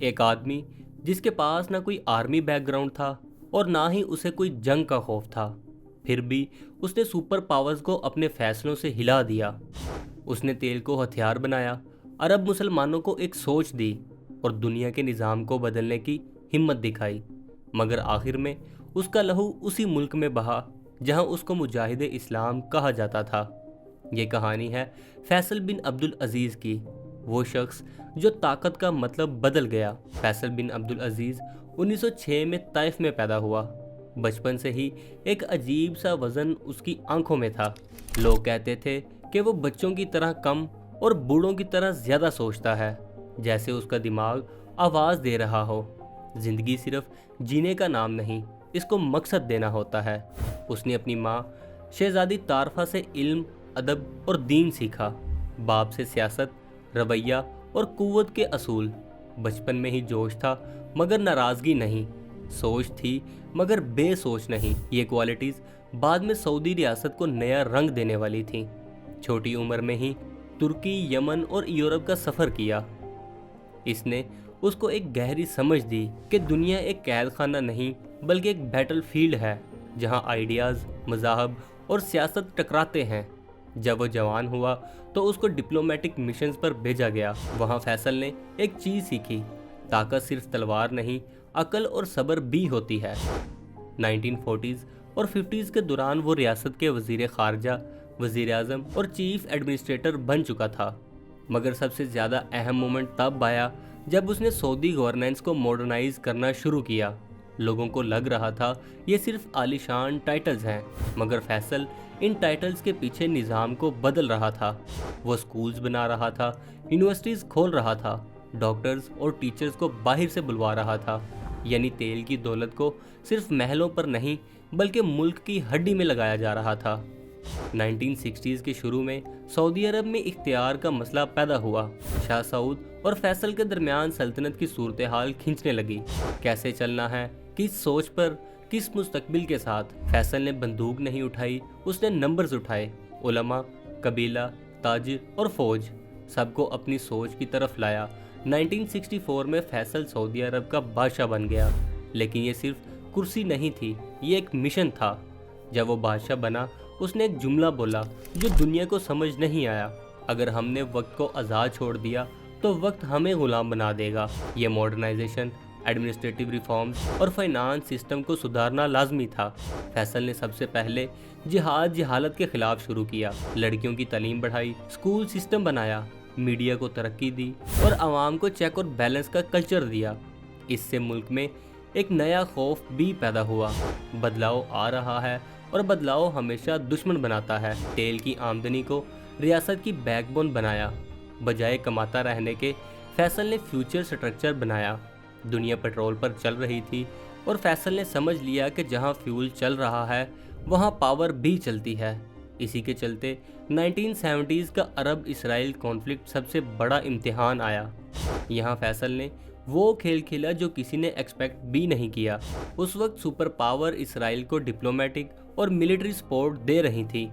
ایک آدمی جس کے پاس نہ کوئی آرمی بیک گراؤنڈ تھا اور نہ ہی اسے کوئی جنگ کا خوف تھا، پھر بھی اس نے سپر پاورز کو اپنے فیصلوں سے ہلا دیا۔ اس نے تیل کو ہتھیار بنایا، عرب مسلمانوں کو ایک سوچ دی اور دنیا کے نظام کو بدلنے کی ہمت دکھائی، مگر آخر میں اس کا لہو اسی ملک میں بہا جہاں اس کو مجاہد اسلام کہا جاتا تھا۔ یہ کہانی ہے فیصل بن عبدالعزیز کی، وہ شخص جو طاقت کا مطلب بدل گیا۔ فیصل بن عبدالعزیز 1906 میں طائف میں پیدا ہوا۔ بچپن سے ہی ایک عجیب سا وزن اس کی آنکھوں میں تھا۔ لوگ کہتے تھے کہ وہ بچوں کی طرح کم اور بوڑھوں کی طرح زیادہ سوچتا ہے، جیسے اس کا دماغ آواز دے رہا ہو، زندگی صرف جینے کا نام نہیں، اس کو مقصد دینا ہوتا ہے۔ اس نے اپنی ماں شہزادی طارفہ سے علم، ادب اور دین سیکھا، باپ سے سیاست، رویہ اور قوت کے اصول۔ بچپن میں ہی جوش تھا مگر ناراضگی نہیں، سوچ تھی مگر بے سوچ نہیں۔ یہ کوالٹیز بعد میں سعودی ریاست کو نیا رنگ دینے والی تھیں۔ چھوٹی عمر میں ہی ترکی، یمن اور یورپ کا سفر کیا۔ اس نے اس کو ایک گہری سمجھ دی کہ دنیا ایک قید خانہ نہیں بلکہ ایک بیٹل فیلڈ ہے جہاں آئیڈیاز، مذاہب اور سیاست ٹکراتے ہیں۔ جب وہ جوان ہوا تو اس کو ڈپلومیٹک مشنز پر بھیجا گیا۔ وہاں فیصل نے ایک چیز سیکھی، طاقت صرف تلوار نہیں، عقل اور صبر بھی ہوتی ہے۔ 1940s اور 50s کے دوران وہ ریاست کے وزیر خارجہ، وزیر اعظم اور چیف ایڈمنسٹریٹر بن چکا تھا، مگر سب سے زیادہ اہم مومنٹ تب آیا جب اس نے سعودی گورننس کو ماڈرنائز کرنا شروع کیا۔ لوگوں کو لگ رہا تھا یہ صرف عالیشان ٹائٹلز ہیں، مگر فیصل ان ٹائٹلز کے پیچھے نظام کو بدل رہا تھا۔ وہ سکولز بنا رہا تھا، یونیورسٹیز کھول رہا تھا، ڈاکٹرز اور ٹیچرز کو باہر سے بلوا رہا تھا، یعنی تیل کی دولت کو صرف محلوں پر نہیں بلکہ ملک کی ہڈی میں لگایا جا رہا تھا۔ 1960s کے شروع میں سعودی عرب میں اختیار کا مسئلہ پیدا ہوا۔ شاہ سعود اور فیصل کے درمیان سلطنت کی صورتحال کھنچنے لگی۔ کیسے چلنا ہے، کس سوچ پر، کس مستقبل کے ساتھ؟ فیصل نے بندوق نہیں اٹھائی، اس نے نمبرز اٹھائے۔ علماء، قبیلہ، تاجر اور فوج، سب کو اپنی سوچ کی طرف لایا۔ 1964 میں فیصل سعودی عرب کا بادشاہ بن گیا، لیکن یہ صرف کرسی نہیں تھی، یہ ایک مشن تھا۔ جب وہ بادشاہ بنا اس نے ایک جملہ بولا جو دنیا کو سمجھ نہیں آیا، اگر ہم نے وقت کو آزاد چھوڑ دیا تو وقت ہمیں غلام بنا دے گا۔ یہ ماڈرنائزیشن، ایڈمنسٹریٹو ریفارمز اور فائنانس سسٹم کو سدھارنا لازمی تھا۔ فیصل نے سب سے پہلے جہالت کے خلاف شروع کیا، لڑکیوں کی تعلیم بڑھائی، اسکول سسٹم بنایا، میڈیا کو ترقی دی اور عوام کو چیک اور بیلنس کا کلچر دیا۔ اس سے ملک میں ایک نیا خوف بھی پیدا ہوا، بدلاؤ آ رہا ہے اور بدلاؤ ہمیشہ دشمن بناتا ہے۔ تیل کی آمدنی کو ریاست کی بیک بون بنایا، بجائے کماتا رہنے کے فیصل نے فیوچر سٹرکچر بنایا۔ دنیا پیٹرول پر چل رہی تھی اور فیصل نے سمجھ لیا کہ جہاں فیول چل رہا ہے وہاں پاور بھی چلتی ہے۔ اسی کے چلتے 1970s کا عرب اسرائیل کانفلکٹ سب سے بڑا امتحان آیا۔ یہاں فیصل نے وہ کھیل کھیلا جو کسی نے ایکسپیکٹ بھی نہیں کیا۔ اس وقت سپر پاور اسرائیل کو ڈپلومیٹک اور ملٹری سپورٹ دے رہی تھی۔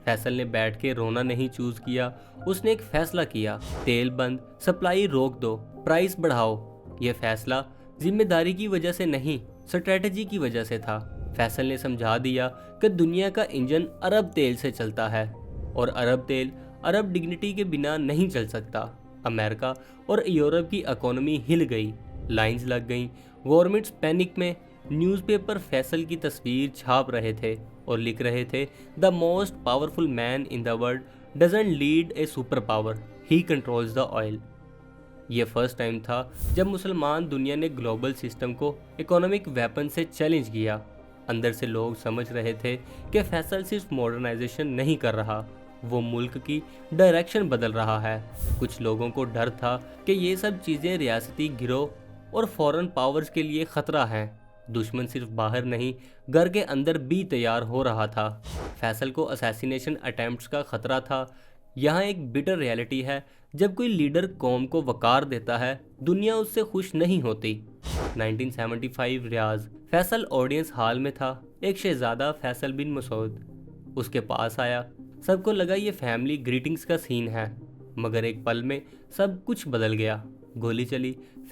فیصل نے بیٹھ کے رونا نہیں چوز کیا، اس نے ایک فیصلہ کیا، تیل بند، سپلائی روک دو، پرائس بڑھاؤ۔ یہ فیصلہ ذمہ داری کی وجہ سے نہیں، اسٹریٹجی کی وجہ سے تھا۔ فیصل نے سمجھا دیا کہ دنیا کا انجن عرب تیل سے چلتا ہے اور عرب تیل عرب ڈگنیٹی کے بنا نہیں چل سکتا۔ امریکہ اور یورپ کی اکانومی ہل گئی، لائنز لگ گئیں، گورنمنٹس پینک میں۔ نیوز پیپر فیصل کی تصویر چھاپ رہے تھے اور لکھ رہے تھے "the most powerful man in the world doesn't lead a super power, he controls the oil". یہ فرسٹ ٹائم تھا جب مسلمان دنیا نے گلوبل سسٹم کو اکنامک ویپن سے چیلنج کیا۔ اندر سے لوگ سمجھ رہے تھے کہ فیصل صرف ماڈرنائزیشن نہیں کر رہا، وہ ملک کی ڈائریکشن بدل رہا ہے۔ کچھ لوگوں کو ڈر تھا کہ یہ سب چیزیں ریاستی گروہ اور فورن پاورز کے لیے خطرہ ہیں۔ دشمن صرف باہر نہیں، گھر کے اندر بھی تیار ہو رہا تھا۔ فیصل کو اسیسینیشن اٹیمپٹس کا خطرہ تھا۔ یہاں ایک بٹر ریالٹی ہے، جب کوئی لیڈر قوم کو وقار دیتا ہے دنیا اس سے خوش نہیں ہوتی۔ 1975 ریاض، فیصل آڈینس ہال میں تھا۔ ایک شہزادہ فیصل بن مسعود اس کے پاس آیا۔ سب کو لگا یہ فیملی گریٹنگز کا سین ہے، مگر ایک پل میں سب کچھ بدل گیا۔ گولی چلی،